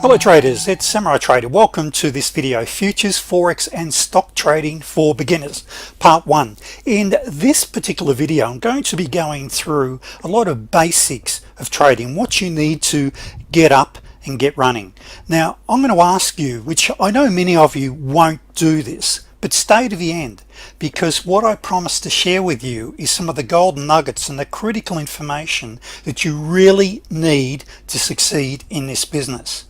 Hello traders, it's Samurai Trader. Welcome to this video, Futures, Forex and Stock Trading for Beginners, Part 1. In this particular video, I'm going to be going through a lot of basics of trading, what you need to get up and get running. Now, I'm going to ask you, which I know many of you won't do this, but stay to the end, because what I promise to share with you is some of the golden nuggets and the critical information that you really need to succeed in this business.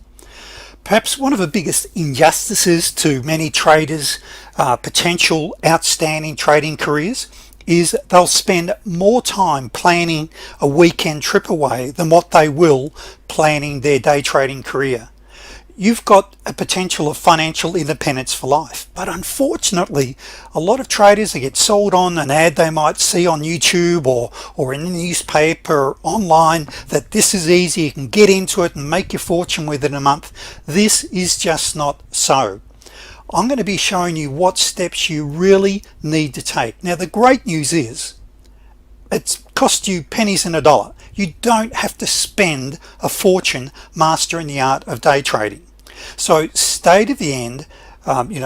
Perhaps one of the biggest injustices to many traders, potential outstanding trading careers, is they'll spend more time planning a weekend trip away than what they will planning their day trading career. You've got a potential of financial independence for life, but unfortunately a lot of traders, they get sold on an ad they might see on YouTube or in the newspaper or online that this is easy, you can get into it and make your fortune within a month. This is just not so. I'm going to be showing you what steps you really need to take. Now the great news is it's cost you pennies in a dollar. You don't have to spend a fortune mastering the art of day trading. So stay to the end,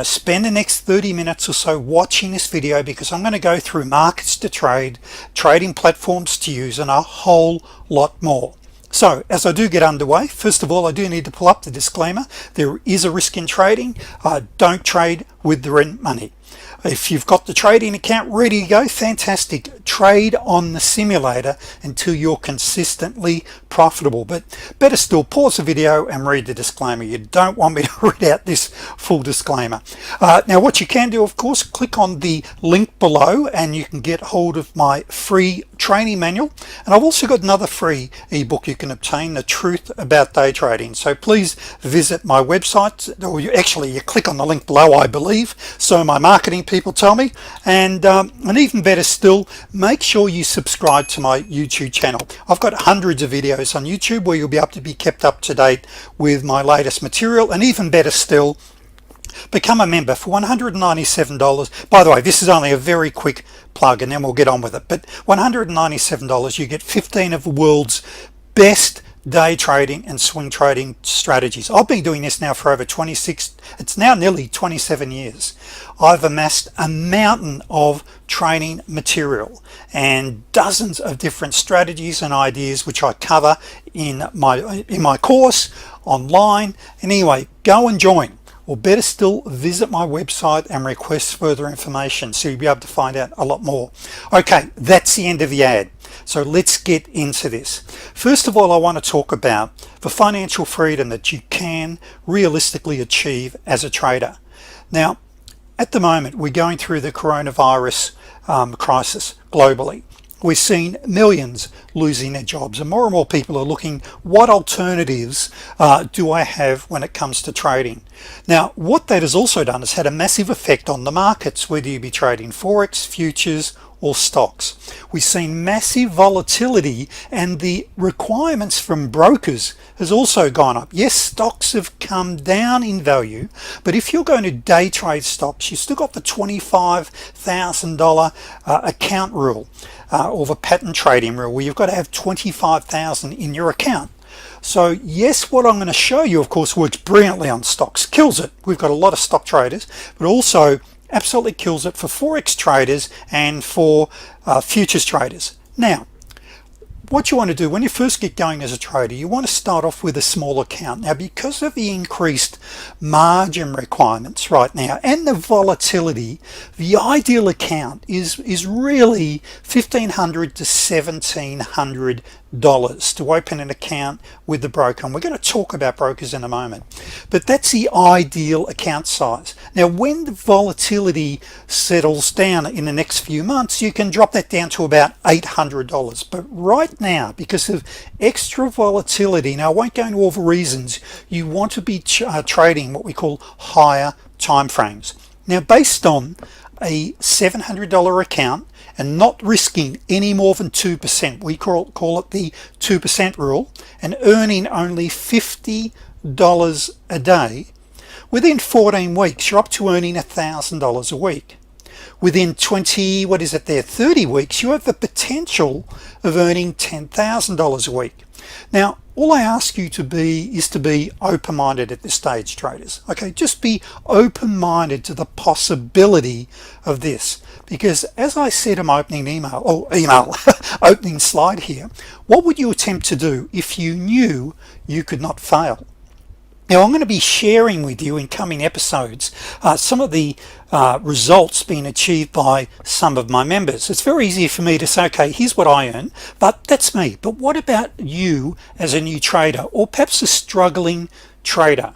spend the next 30 minutes or so watching this video, because I'm going to go through markets to trade, trading platforms to use, and a whole lot more. So as I do get underway, first of all, I do need to pull up the disclaimer. There is a risk in trading. Don't trade with the rent money. If you've got the trading account ready to go, fantastic. Trade on the simulator until you're consistently profitable. But better still, pause the video and read the disclaimer. You don't want me to read out this full disclaimer. Now what you can do, of course, click on the link below and you can get hold of my free training manual. And I've also got another free ebook you can obtain, The Truth About Day Trading. So please visit my website, or you click on the link below, I believe. So my marketing people tell me, and even better still, make sure you subscribe to my YouTube channel. I've got hundreds of videos on YouTube where you'll be able to be kept up to date with my latest material, and even better still, become a member for $197. By the way, this is only a very quick plug and then we'll get on with it, but $197 you get 15 of the world's best day trading and swing trading strategies. I've been doing this now for over 26, it's now nearly 27 years. I've amassed a mountain of training material and dozens of different strategies and ideas which I cover in my course online. Anyway, go and join, or better still, visit my website and request further information so you'll be able to find out a lot more. Okay, that's the end of the ad. So let's get into this. First of all, I want to talk about the financial freedom that you can realistically achieve as a trader. Now, at the moment, we're going through the coronavirus crisis globally. We're seeing millions losing their jobs, and more people are looking, what alternatives do I have when it comes to trading? Now, what that has also done is had a massive effect on the markets, whether you be trading Forex, futures, or stocks. We've seen massive volatility, and the requirements from brokers has also gone up. Yes, stocks have come down in value, but if you're going to day trade stocks, you still got the $25,000 account rule, or the pattern trading rule, where you've got to have 25,000 in your account. So yes, what I'm going to show you, of course, works brilliantly on stocks, kills it. We've got a lot of stock traders, but also absolutely kills it for Forex traders and for futures traders. Now, what you want to do when you first get going as a trader, you want to start off with a small account. Now, because of the increased margin requirements right now and the volatility, the ideal account is really $1,500 to $1,700 to open an account with the broker, and we're going to talk about brokers in a moment, but that's the ideal account size. Now, when the volatility settles down in the next few months, you can drop that down to about $800, but right now, because of extra volatility, now I won't go into all the reasons, you want to be trading what we call higher time frames. Now, based on a $700 account and not risking any more than 2%, we call it the 2% rule, and earning only $50 a day, within 14 weeks you're up to earning $1,000 a week. Within 30 weeks you have the potential of earning $10,000 a week. Now, all I ask you to be is to be open-minded at this stage, traders. Okay, just be open-minded to the possibility of this, because as I said in my opening email opening slide here, what would you attempt to do if you knew you could not fail? Now, I'm going to be sharing with you in coming episodes some of the results being achieved by some of my members. It's very easy for me to say, okay, here's what I earn, but that's me. But what about you as a new trader, or perhaps a struggling trader?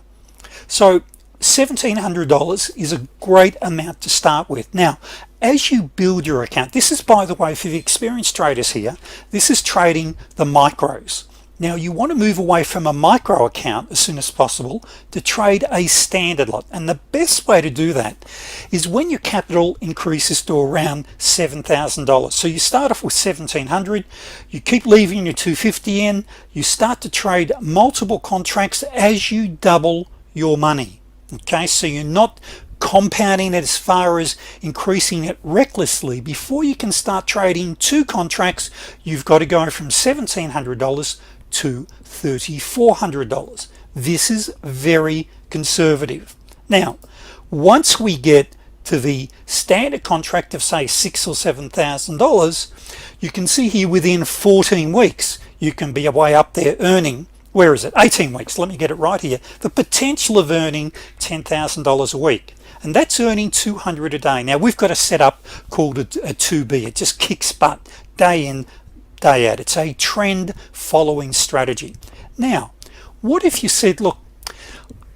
So $1,700 is a great amount to start with. Now, as you build your account, this is, by the way, for the experienced traders here, this is trading the micros. Now, you want to move away from a micro account as soon as possible to trade a standard lot, and the best way to do that is when your capital increases to around $7,000. So you start off with 1,700, you keep leaving your 250 in, you start to trade multiple contracts as you double your money. Okay, so you're not compounding it as far as increasing it recklessly. Before you can start trading 2 contracts, you've got to go from $1,700 to $3,400. This is very conservative. Now, once we get to the standard contract of say $6,000 or $7,000, you can see here within 14 weeks you can be way up there earning, where is it, 18 weeks, let me get it right here, the potential of earning $10,000 a week, and that's earning $200 a day. Now, we've got a setup called a 2B. It just kicks butt day in, day out. It's a trend following strategy. Now, what if you said, look,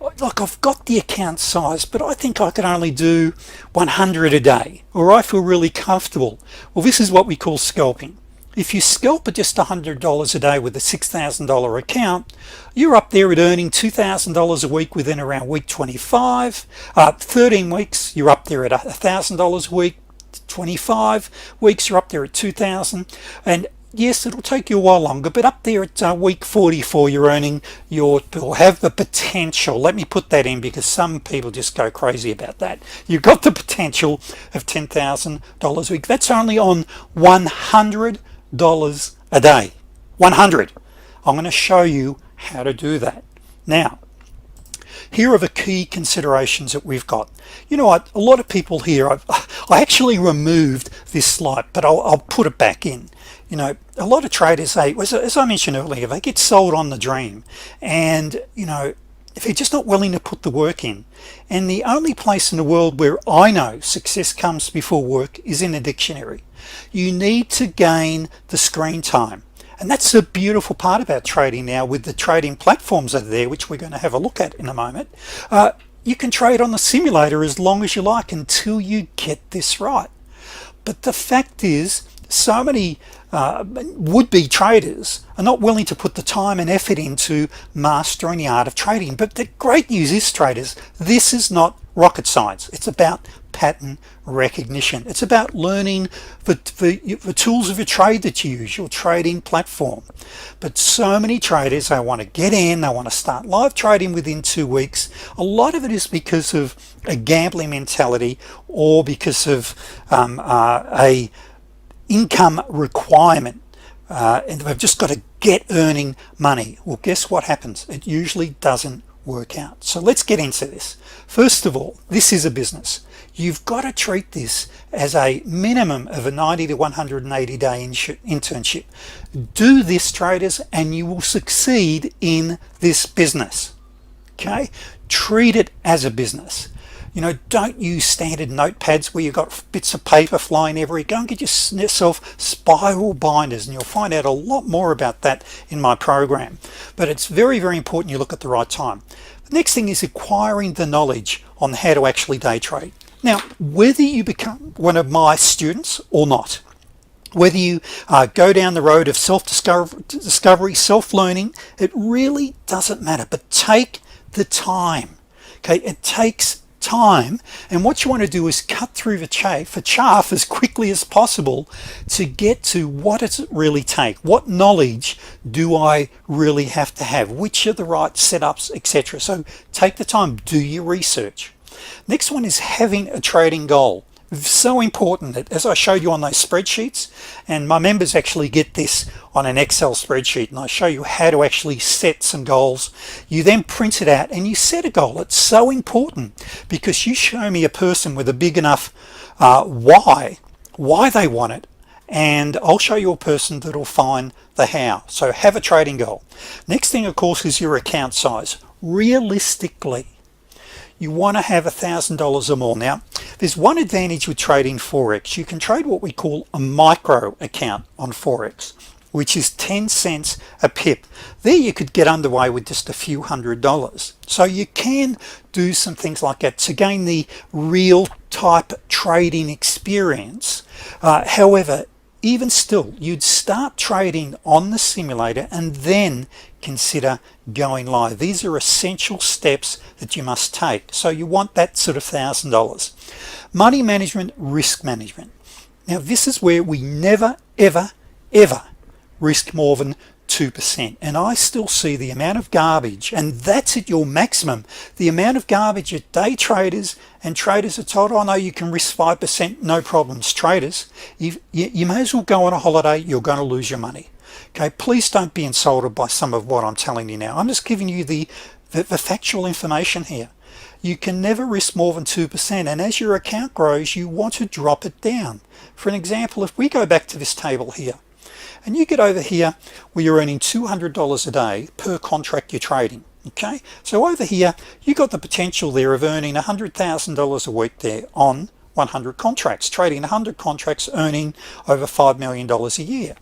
I've got the account size, but I think I could only do 100 a day, or I feel really comfortable. Well, this is what we call scalping. If you scalp at just $100 a day with a $6,000 account, you're up there at earning $2,000 a week within around week 25. 13 weeks, you're up there at $1,000 a week. 25 weeks, you're up there at 2,000. And yes, it'll take you a while longer, but up there at week 44, you're earning you'll have the potential. Let me put that in, because some people just go crazy about that. You've got the potential of $10,000 a week. That's only on $100 a day. 100. I'm going to show you how to do that. Now, here are the key considerations that we've got. You know what, a lot of people here, I actually removed this slide, but I'll put it back in. You know, a lot of traders, as I mentioned earlier, they get sold on the dream, and you know, if they're just not willing to put the work in. And the only place in the world where I know success comes before work is in a dictionary. You need to gain the screen time. And that's the beautiful part about trading now, with the trading platforms that are there, which we're going to have a look at in a moment. You can trade on the simulator as long as you like until you get this right. But the fact is, so many would-be traders are not willing to put the time and effort into mastering the art of trading. But the great news is, traders, this is not rocket science. It's about pattern recognition. It's about learning the tools of your trade that you use, your trading platform. But so many traders, they want to get in, they want to start live trading within 2 weeks. A lot of it is because of a gambling mentality, or because of a income requirement, and they've just got to get earning money. Well, guess what happens? It usually doesn't work out. So let's get into this. First of all, this is a business. You've got to treat this as a minimum of a 90 to 180 day internship. Do this, traders, and you will succeed in this business. Okay, treat it as a business. You know, don't use standard notepads where you've got bits of paper flying everywhere. Go and get yourself spiral binders, and you'll find out a lot more about that in my program. But it's very, very important you look at the right time. The next thing is acquiring the knowledge on how to actually day trade. Now, whether you become one of my students or not, whether you go down the road of self-discovery, self-learning, it really doesn't matter. But take the time. Okay, it takes time, and what you want to do is cut through the chaff as quickly as possible to get to what does it really take, what knowledge do I really have to have, which are the right setups, etc. So take the time, do your research. Next one is having a trading goal. So important that, as I showed you on those spreadsheets, and my members actually get this on an Excel spreadsheet, and I show you how to actually set some goals. You then print it out and you set a goal. It's so important, because you show me a person with a big enough why they want it, and I'll show you a person that'll find the how. So have a trading goal. Next thing, of course, is your account size. Realistically, you want to have $1,000 or more. Now, there's one advantage with trading Forex. You can trade what we call a micro account on Forex, which is 10 cents a pip. There you could get underway with just a few $100s. So you can do some things like that to gain the real type trading experience. However, even still, you'd start trading on the simulator and then consider going live. These are essential steps that you must take. So you want that sort of $1,000. Money management, risk management. Now this is where we never, ever, ever risk more than 2%. And I still see the amount of garbage, and that's at your maximum, the amount of garbage that day traders and traders are told, oh no, you can risk 5%, no problems. Traders, you may as well go on a holiday, you're going to lose your money. Okay, please don't be insulted by some of what I'm telling you now. I'm just giving you the factual information here. You can never risk more than 2%, and as your account grows, you want to drop it down. For an example, if we go back to this table here, and you get over here where you're earning $200 a day per contract you're trading. Okay, so over here you got the potential there of earning $100,000 a week there on 100 contracts, trading 100 contracts, earning over $5 million a year.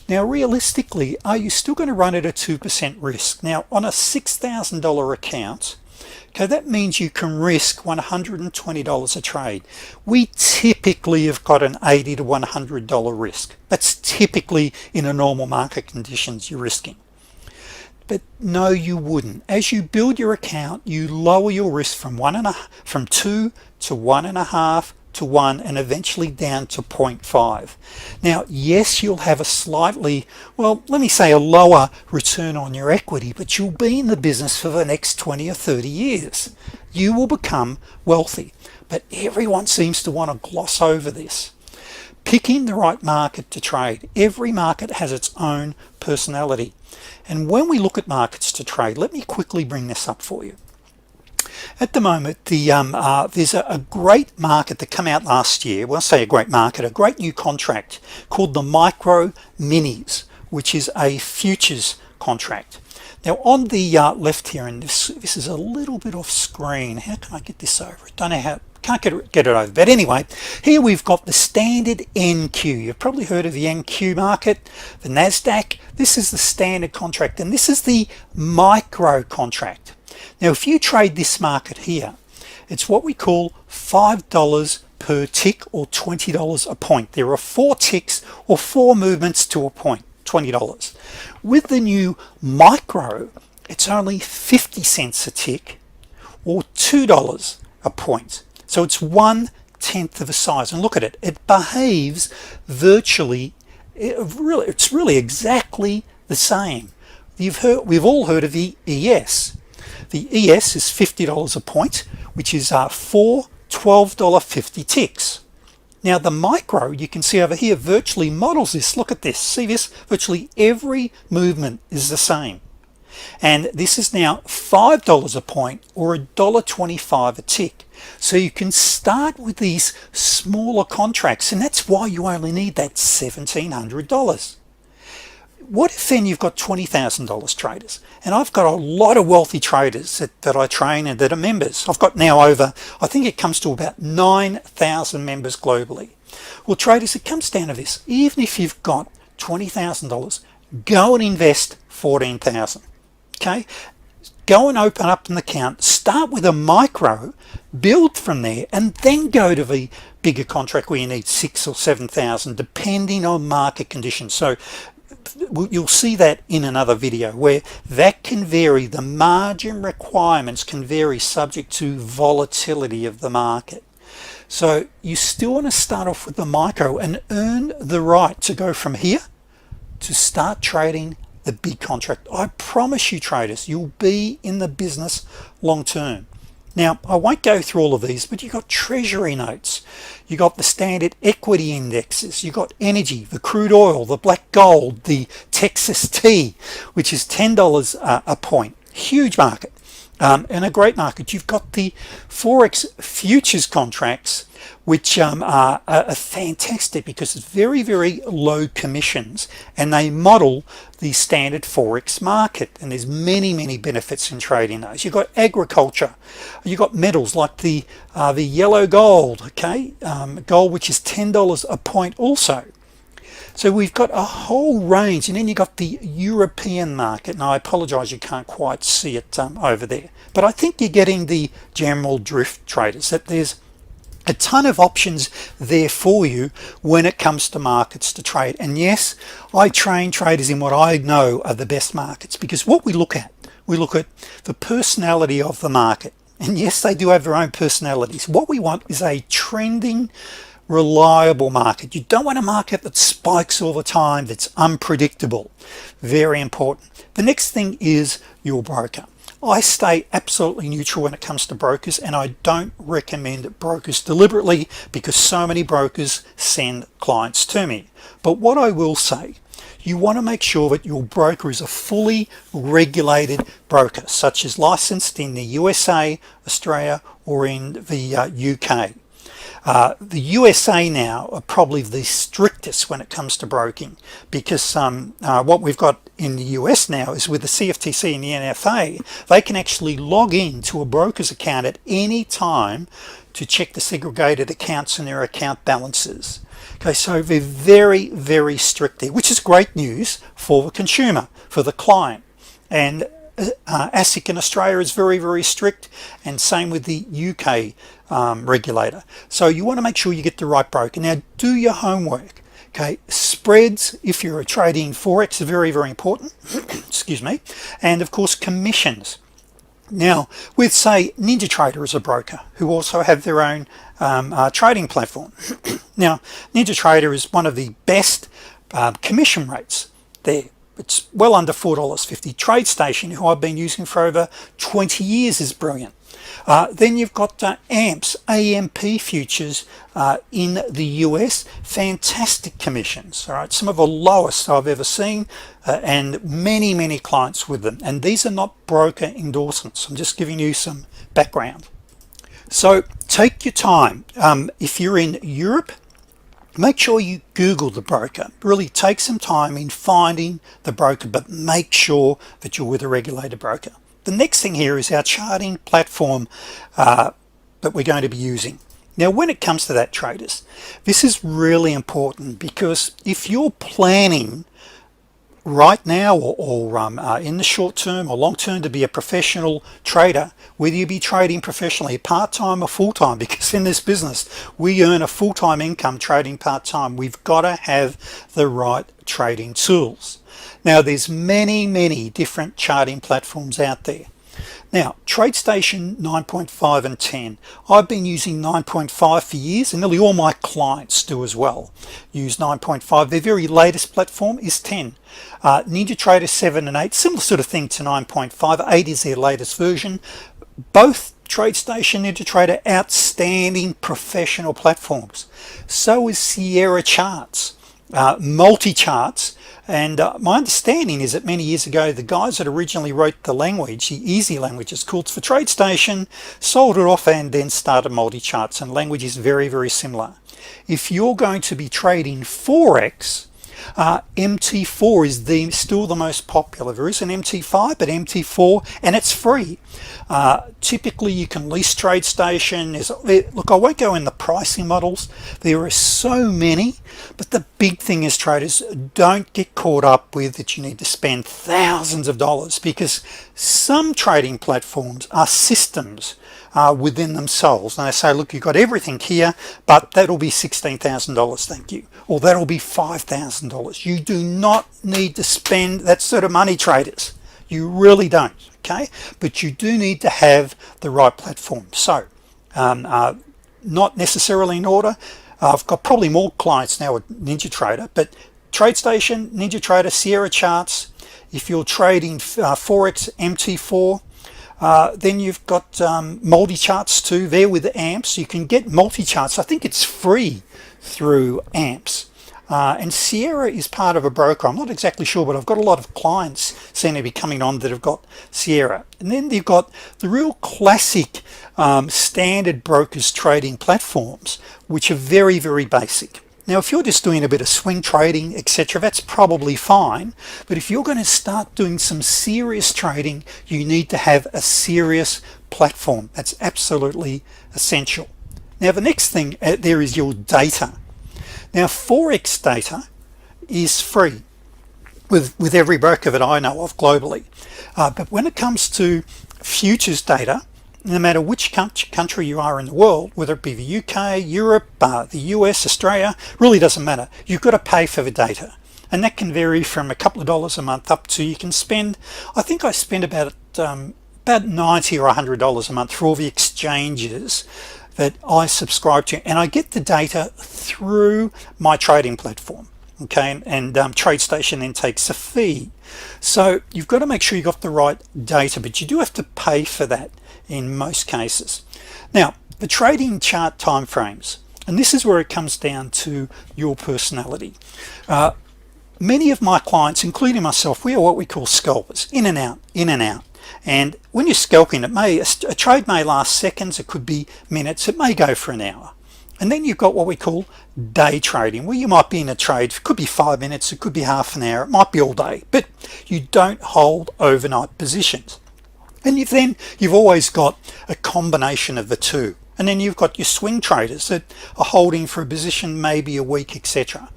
Now realistically, are you still going to run at a 2% risk? Now on a $6,000 account, okay, that means you can risk $120 a trade. We typically have got an $80 to $100 risk. That's typically in a normal market conditions you're risking. But no, you wouldn't. As you build your account, you lower your risk from 2 to 1.5 to 1, and eventually down to 0.5. Now yes, you'll have a slightly, well, let me say a lower return on your equity, but you'll be in the business for the next 20 or 30 years. You will become wealthy. But everyone seems to want to gloss over this. Picking the right market to trade. Every market has its own personality, and when we look at markets to trade, let me quickly bring this up for you. At the moment, there's a great market that came out last year. Well, I say a great market, a great new contract called the Micro Minis, which is a futures contract. Now on the left here, and this is a little bit off screen. How can I get this over? I don't know how. Can't get it over. But anyway, here we've got the standard NQ. You've probably heard of the NQ market, the NASDAQ. This is the standard contract, and this is the micro contract. Now if you trade this market here, it's what we call $5 per tick, or $20 a point. There are 4 ticks or 4 movements to a point, $20. With the new micro, it's only 50 cents a tick, or $2 a point. So it's 1/10 of a size. And look at it, it behaves virtually, it's really exactly the same. We've all heard of the ES. The ES is $50 a point, which is 4 $12.50 ticks. Now the micro, you can see over here, virtually models this. Look at this, see this? Virtually every movement is the same. And this is now $5 a point, or $1.25 a tick. So you can start with these smaller contracts, and that's why you only need that $1,700. What if then you've got $20,000 traders? And I've got a lot of wealthy traders that I train and that are members. I've got now over, I think it comes to about 9,000 members globally. Well traders, it comes down to this. Even if you've got $20,000, go and invest $14,000. Okay, go and open up an account, start with a micro, build from there, and then go to the bigger contract where you need 6,000 or 7,000 depending on market conditions. So you'll see that in another video, where that can vary. The margin requirements can vary subject to volatility of the market. So you still want to start off with the micro and earn the right to go from here to start trading the big contract. I promise you traders, you'll be in the business long term. Now, I won't go through all of these, but you've got treasury notes, you got the standard equity indexes, you got energy, the crude oil, the black gold, the Texas tea, which is $10 a point. Huge market, and a great market. You've got the Forex futures contracts, which are fantastic because it's very, very low commissions, and they model the standard Forex market, and there's many benefits in trading those. You've got agriculture, you've got metals like the yellow gold, okay, gold, which is $10 a point also. So we've got a whole range, and then you've got the European market. Now I apologize, you can't quite see it over there, but I think you're getting the general drift, traders, that there's a ton of options there for you when it comes to markets to trade. And yes, I train traders in what I know are the best markets, because what we look at the personality of the market. And yes, they do have their own personalities. What we want is a trending, reliable market. You don't want a market that spikes all the time, that's unpredictable. Very important. The next thing is your broker. I stay absolutely neutral when it comes to brokers, and I don't recommend brokers deliberately because so many brokers send clients to me. But what I will say, you want to make sure that your broker is a fully regulated broker, such as licensed in the USA, Australia, or in the UK. The USA now are probably the strictest when it comes to broking, because what we've got in the US now is with the CFTC and the NFA, they can actually log in to a broker's account at any time to check the segregated accounts and their account balances. Okay, so they're very strict there, which is great news for the consumer, for the client. And ASIC in Australia is very strict, and same with the UK regulator. So you want to make sure you get the right broker. Now do your homework. Okay, spreads, if you're trading Forex, are very important. Excuse me. And of course commissions. Now with, say, NinjaTrader as a broker, who also have their own trading platform. Now NinjaTrader is one of the best commission rates there. It's well under $4.50. TradeStation, who I've been using for over 20 years, is brilliant. Then you've got AMP futures in the US, fantastic commissions. All right, some of the lowest I've ever seen, and many clients with them. And these are not broker endorsements. I'm just giving you some background. So take your time. If you're in Europe, make sure you Google the broker. Really take some time in finding the broker, but make sure that you're with a regulated broker. The next thing here is our charting platform that we're going to be using. Now when it comes to that, traders, this is really important, because if you're planning right now or in the short term or long term to be a professional trader, whether you be trading professionally part-time or full-time, because in this business we earn a full-time income trading part-time, we've got to have the right trading tools. Now there's many different charting platforms out there. Now TradeStation 9.5 and 10, I've been using 9.5 for years, and nearly all my clients do as well, use 9.5. Their very latest platform is 10. NinjaTrader 7 and 8, similar sort of thing to 9.5. 8 is their latest version. Both TradeStation, NinjaTrader, outstanding professional platforms. So is Sierra Charts, multi-charts. And my understanding is that many years ago, the guys that originally wrote the language, the easy language it's called for TradeStation, sold it off and then started multi-charts, and language is very similar. If you're going to be trading Forex, MT4 is still the most popular. There is an MT5, but MT4, and it's free. Typically you can lease TradeStation. Look, I won't go in the pricing models, there are so many, but the big thing is, traders, don't get caught up with that you need to spend thousands of dollars, because some trading platforms are systems within themselves, and they say, look, you've got everything here, but that'll be $16,000, thank you, or that'll be $5,000. You do not need to spend that sort of money, traders. You really don't. Okay, but you do need to have the right platform. So not necessarily in order. I've got probably more clients now with NinjaTrader, but TradeStation, NinjaTrader, Sierra Charts. If you're trading Forex, MT4, Then you've got multi-charts too there with amps. You can get multi-charts. I think it's free through amps. And Sierra is part of a broker. I'm not exactly sure, but I've got a lot of clients seem to be coming on that have got Sierra. And then you've got the real classic standard brokers trading platforms, which are very, very basic. Now, if you're just doing a bit of swing trading, etc., that's probably fine. But if you're going to start doing some serious trading, you need to have a serious platform. That's absolutely essential. Now, the next thing there is your data. Now, Forex data is free with every broker that I know of globally. But when it comes to futures data, no matter which country you are in the world, whether it be the UK, Europe, the US, Australia, really doesn't matter. You've got to pay for the data. And that can vary from a couple of dollars a month up to, you can spend, I think I spend about $90 or $100 a month for all the exchanges that I subscribe to, and I get the data through my trading platform. Okay, and TradeStation then takes a fee. So you've got to make sure you got the right data, but you do have to pay for that in most cases. Now, the trading chart timeframes, and this is where it comes down to your personality. Many of my clients, including myself, we are what we call scalpers, in and out, in and out. And when you're scalping, a trade may last seconds, it could be minutes, it may go for an hour. And then you've got what we call day trading, where you might be in a trade, it could be 5 minutes, it could be half an hour, it might be all day, but you don't hold overnight positions. And you've always got a combination of the two. And then you've got your swing traders that are holding for a position maybe a week, etc.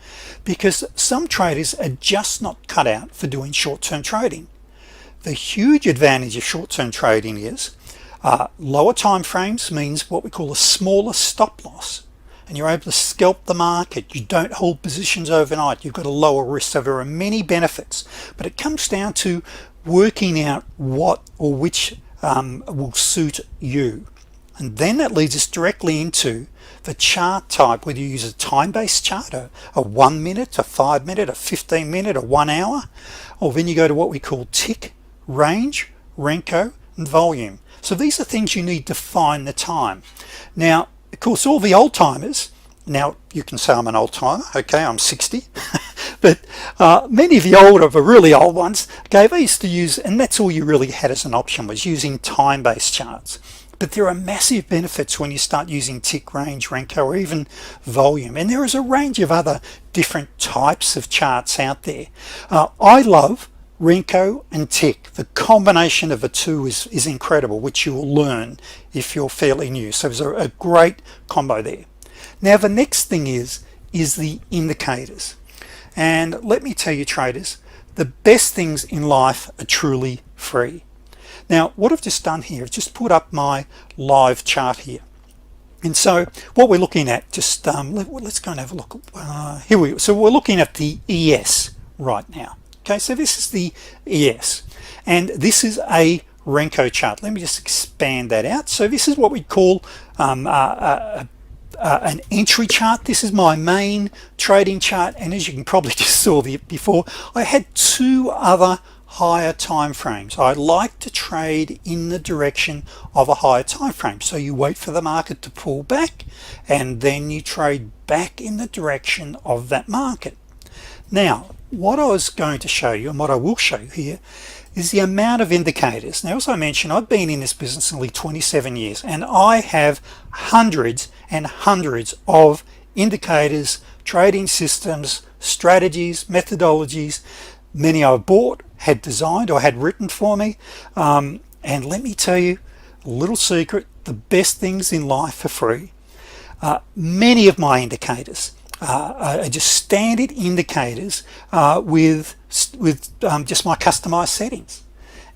Because some traders are just not cut out for doing short-term trading. The huge advantage of short-term trading is lower time frames means what we call a smaller stop loss, and you're able to scalp the market. You don't hold positions overnight. You've got a lower risk. So there are many benefits, but it comes down to working out what or which will suit you. And then that leads us directly into the chart type, whether you use a time-based chart, a 1 minute, a 5 minute, a 15 minute, a 1 hour, or then you go to what we call tick, range, Renko, and volume. So these are things you need to find the time. Now, of course, all the old timers, now you can say I'm an old timer, okay, I'm 60, but many of the really old ones, okay, they used to use, and that's all you really had as an option, was using time-based charts. But there are massive benefits when you start using tick, range, Renko, or even volume. And there is a range of other different types of charts out there. I love Renko and tick. The combination of the two is incredible, which you'll learn if you're fairly new. So there's a great combo there. Now the next thing is the indicators. And let me tell you, traders, the best things in life are truly free. Now what I've just done here is just put up my live chart here. And so what we're looking at, just let's go and have a look. Here we go. So we're looking at the ES right now. Okay, so this is the ES, and this is a Renko chart. Let me just expand that out. So this is what we call an entry chart. This is my main trading chart, and as you can probably just saw before, I had two other higher time frames. I like to trade in the direction of a higher time frame. So you wait for the market to pull back, and then you trade back in the direction of that market. Now, what I was going to show you, and what I will show you here, is the amount of indicators. Now, as I mentioned, I've been in this business nearly 27 years, and I have hundreds and hundreds of indicators, trading systems, strategies, methodologies. Many I've bought, had designed, or had written for me. And let me tell you a little secret: the best things in life are free. Many of my indicators are just standard indicators with just my customized settings.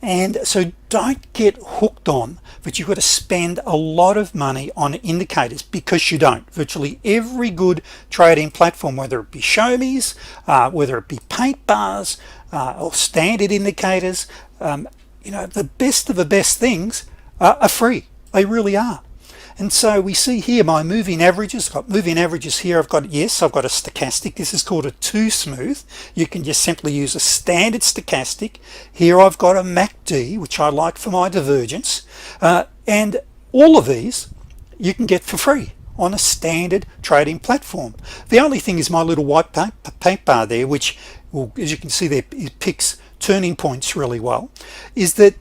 And so don't get hooked on that you've got to spend a lot of money on indicators, because you don't. Virtually every good trading platform, whether it be show me's, whether it be paint bars, or standard indicators, the best of the best things are free. They really are. And so we see here my moving averages. I've got moving averages here. I've got a stochastic. This is called a 2 smooth. You can just simply use a standard stochastic. Here I've got a MACD, which I like for my divergence, and all of these you can get for free on a standard trading platform. The only thing is my little white paint bar there, which, well, as you can see there, it picks turning points really well, is that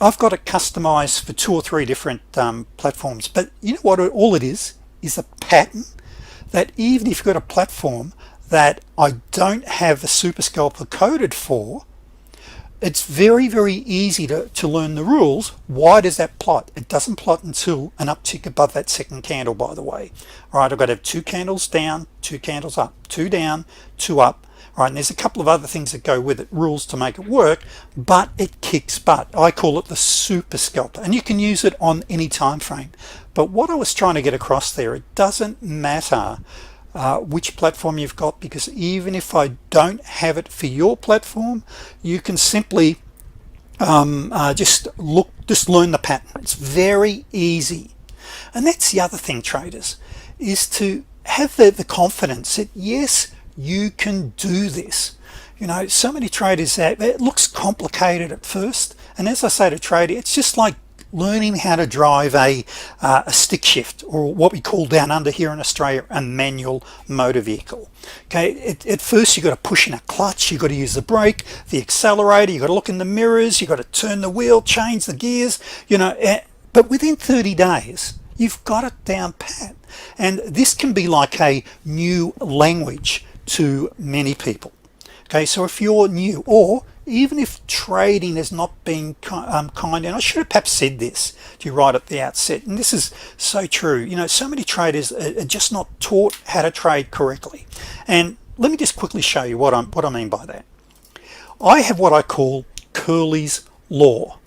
I've got it customized for 2 or 3 different platforms. But you know what all it is a pattern that even if you've got a platform that I don't have a super scalper coded for, it's very, very easy to learn the rules. Why does that plot? It doesn't plot until an uptick above that second candle, by the way. All right, I've got to have 2 candles down, 2 candles up, 2 down, 2 up. All right, and there's a couple of other things that go with it, rules to make it work, but it kicks butt. I call it the super scalper, and you can use it on any time frame. But what I was trying to get across there, it doesn't matter which platform you've got, because even if I don't have it for your platform, you can simply just learn the pattern. It's very easy. And that's the other thing, traders, is to have the confidence that yes, you can do this. You know, so many traders, it looks complicated at first, and as I say to trader, it's just like learning how to drive a stick shift, or what we call down under here in Australia a manual motor vehicle. Okay, at first you've got to push in a clutch, you've got to use the brake, the accelerator, you've got to look in the mirrors, you've got to turn the wheel, change the gears, you know, but within 30 days you've got it down pat. And this can be like a new language to many people. Okay, so if you're new, or even if trading has not been kind, and I should have perhaps said this to you right at the outset, and this is so true, you know, so many traders are just not taught how to trade correctly. And let me just quickly show you what I mean by that. I have what I call Curly's Law.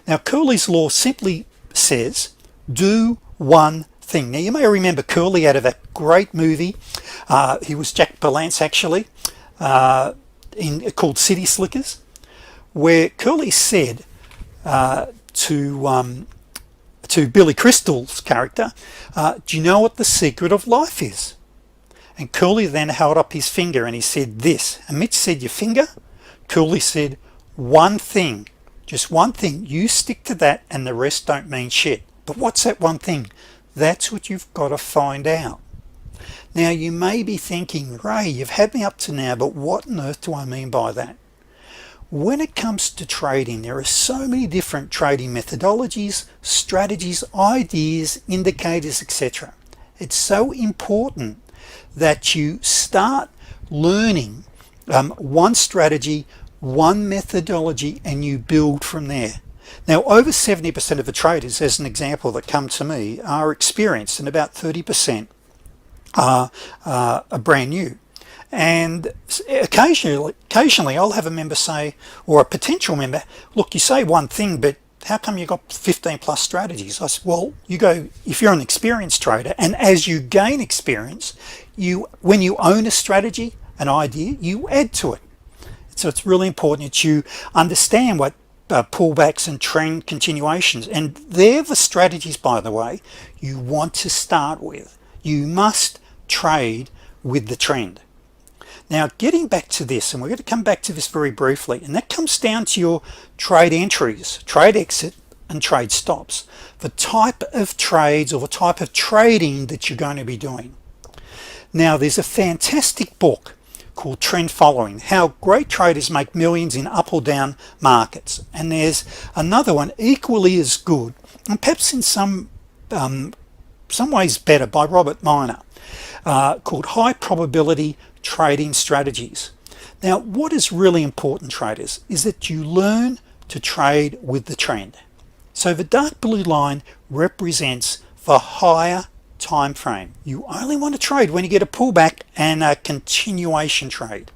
Now, Curly's Law simply says, do one thing. Now, you may remember Curly out of that great movie. He was Jack Palance, actually, called City Slickers, where Curly said to Billy Crystal's character, do you know what the secret of life is? And Curly then held up his finger and he said this, and Mitch said, your finger? Curly said, one thing, just one thing, you stick to that and the rest don't mean shit. But what's that one thing? That's what you've got to find out. Now, you may be thinking, Ray, you've had me up to now, but what on earth do I mean by that? When it comes to trading, there are so many different trading methodologies, strategies, ideas, indicators, etc. It's so important that you start learning one strategy, one methodology, and you build from there. Now, over 70% of the traders, as an example, that come to me are experienced, and about 30% are brand new. And occasionally I'll have a member say, or a potential member, look, you say one thing, but how come you got 15 plus strategies? I said, well, you go, if you're an experienced trader, and as you gain experience, when you own a strategy, an idea, you add to it. So it's really important that you understand what pullbacks and trend continuations, and they're the strategies, by the way, you want to start with. You must trade with the trend. Now, getting back to this, and we're going to come back to this very briefly, and that comes down to your trade entries, trade exit, and trade stops, the type of trades or the type of trading that you're going to be doing. Now, there's a fantastic book called Trend Following, How Great Traders Make Millions in Up or Down Markets, and there's another one equally as good, and perhaps in some ways better, by Robert Miner, called High Probability Trading Strategies. Now, what is really important, traders, is that you learn to trade with the trend. So the dark blue line represents the higher time frame. You only want to trade when you get a pullback and a continuation trade.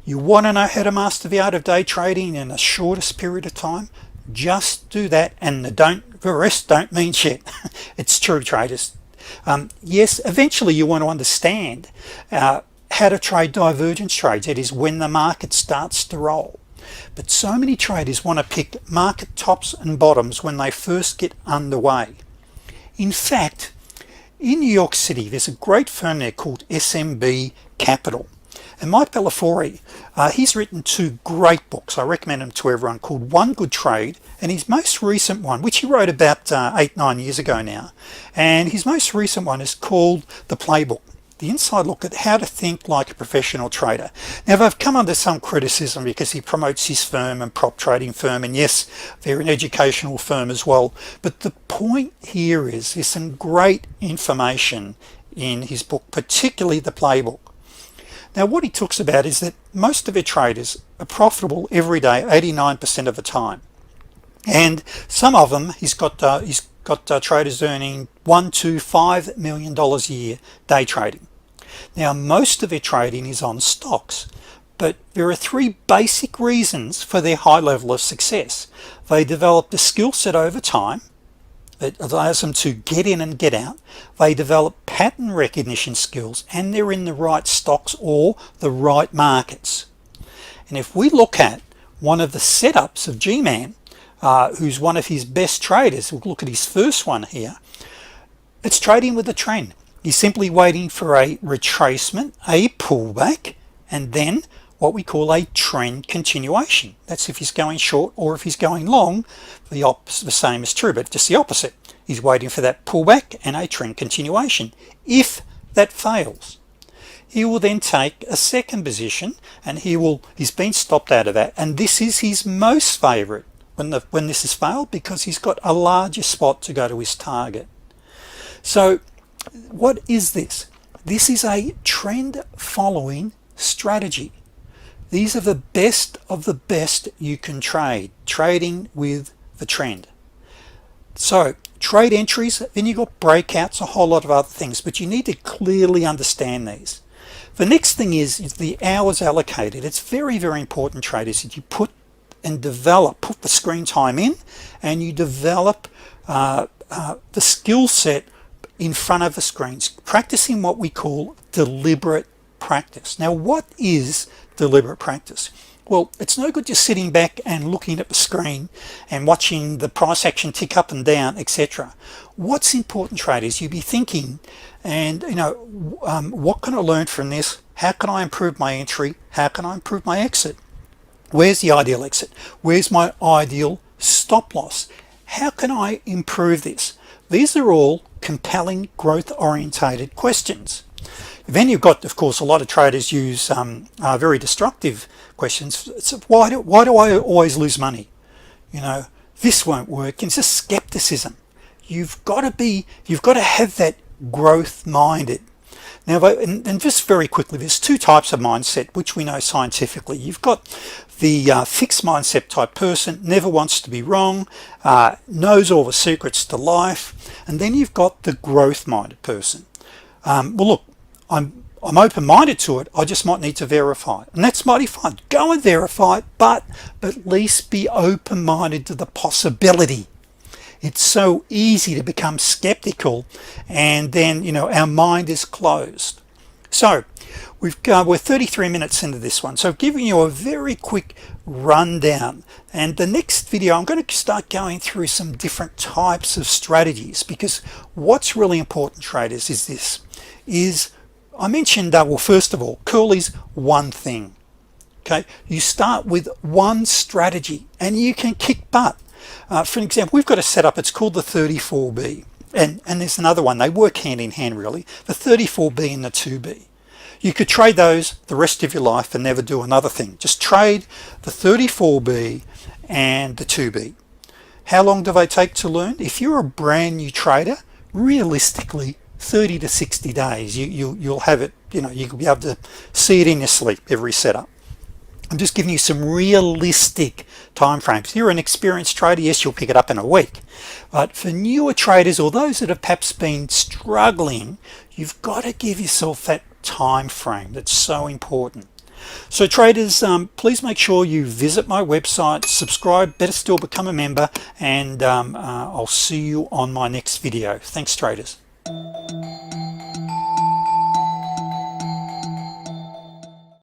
You want to know how to master the art of day trading in the shortest period of time? Just do that, and the rest don't mean shit. It's true, traders. Yes, eventually you want to understand how to trade divergence trades. That is when the market starts to roll. But so many traders want to pick market tops and bottoms when they first get underway. In fact, in New York City, there's a great firm there called SMB Capital. And Mike Bellafiore, he's written 2 great books. I recommend them to everyone, called One Good Trade, and his most recent one, which he wrote about 8-9 years ago now, and his most recent one is called The Playbook, the inside look at how to think like a professional trader. Now, they've come under some criticism because he promotes his firm and prop trading firm, and yes, they're an educational firm as well, but the point here is there's some great information in his book, particularly The Playbook. Now, what he talks about is that most of their traders are profitable every day, 89% of the time, and some of them he's got traders earning $1 to $5 million a year day trading. Now, most of their trading is on stocks, but there are 3 basic reasons for their high level of success. They developed a skill set over time that allows them to get in and get out. They develop pattern recognition skills, and they're in the right stocks or the right markets. And if we look at one of the setups of G-Man, who's one of his best traders, we'll look at his first one here. It's trading with a trend. He's simply waiting for a retracement, a pullback, and then what we call a trend continuation. That's if he's going short, or if he's going long, the same is true, but just the opposite. He's waiting for that pullback and a trend continuation. If that fails, he will then take a second position, and he's been stopped out of that, and this is his most favorite when this has failed, because he's got a larger spot to go to his target. So what is this? This is a trend following strategy. These are the best of the best you can trade, trading with the trend. So trade entries, then you've got breakouts, a whole lot of other things, but you need to clearly understand these. The next thing is the hours allocated. It's very, very important, traders, that you put the screen time in, and you develop the skill set in front of the screens, practicing what we call deliberate practice. Now, what is deliberate practice? Well, it's no good just sitting back and looking at the screen and watching the price action tick up and down, etc. What's important, traders, you be thinking, and what can I learn from this? How can I improve my entry? How can I improve my exit? Where's the ideal exit? Where's my ideal stop loss? How can I improve this? These are all compelling, growth orientated questions. Then you've got, of course, a lot of traders use very destructive questions. It's why do I always lose money? This won't work. It's just skepticism. You've got to have that growth minded. Now, and just very quickly, there's 2 types of mindset which we know scientifically. You've got the fixed mindset type person, never wants to be wrong, knows all the secrets to life, and then you've got the growth minded person. Well, look, I'm open-minded to it. I just might need to verify it, and that's mighty fine. Go and verify it, but at least be open-minded to the possibility. It's so easy to become skeptical, and then our mind is closed. So we're 33 minutes into this one, so I've given you a very quick rundown, and the next video I'm going to start going through some different types of strategies, because what's really important, traders, is I mentioned well, first of all, Curly's one thing. Okay, you start with one strategy and you can kick butt. For example, we've got a setup, it's called the 34B, and there's another one, they work hand in hand really, the 34B and the 2B. You could trade those the rest of your life and never do another thing. Just trade the 34B and the 2B. How long do they take to learn? If you're a brand new trader, realistically 30 to 60 days you'll have it, you'll be able to see it in your sleep, every setup. I'm just giving you some realistic time frames. If you're an experienced trader, yes, you'll pick it up in a week, but for newer traders or those that have perhaps been struggling, you've got to give yourself that time frame. That's so important. So traders, please make sure you visit my website, subscribe, better still become a member, and I'll see you on my next video. Thanks, traders.